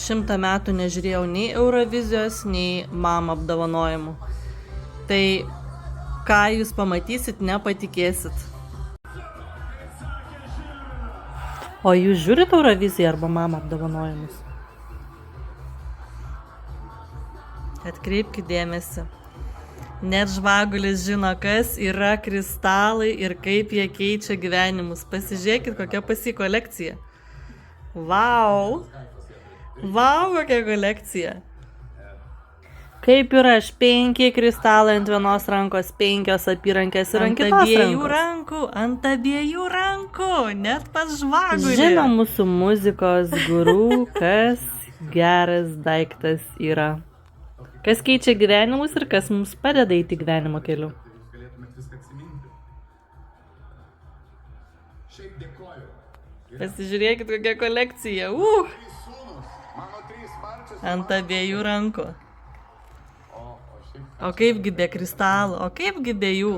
100 metų nežiūrėjau nei Eurovizijos, nei MAM apdovanojimų. Tai ką jūs pamatysit, nepatikėsit. O jūs žiūrit Euroviziją arba MAM apdovanojimus? Atkreipkite dėmesį. Net žvagulis žino, kas yra kristalai ir kaip jie keičia gyvenimus. Pasižiūrėkit, kokia pas jį kolekcija. Vau! Vau, kokia kolekcija. Kaip ir aš, 5 kristalai ant vienos rankos, 5 apyrankės ir ant kitos rankos. Ant abiejų rankų, net pas žvagulį. Žino mūsų muzikos guru, kas geras daiktas yra. Kas keičia gyvenimus ir kas mums padeda eiti gyvenimo keliu. Pasižiūrėkit, kokia kolekcija. Ant abiejų rankų. O kaipgi be kristalų, o kaipgi be jų.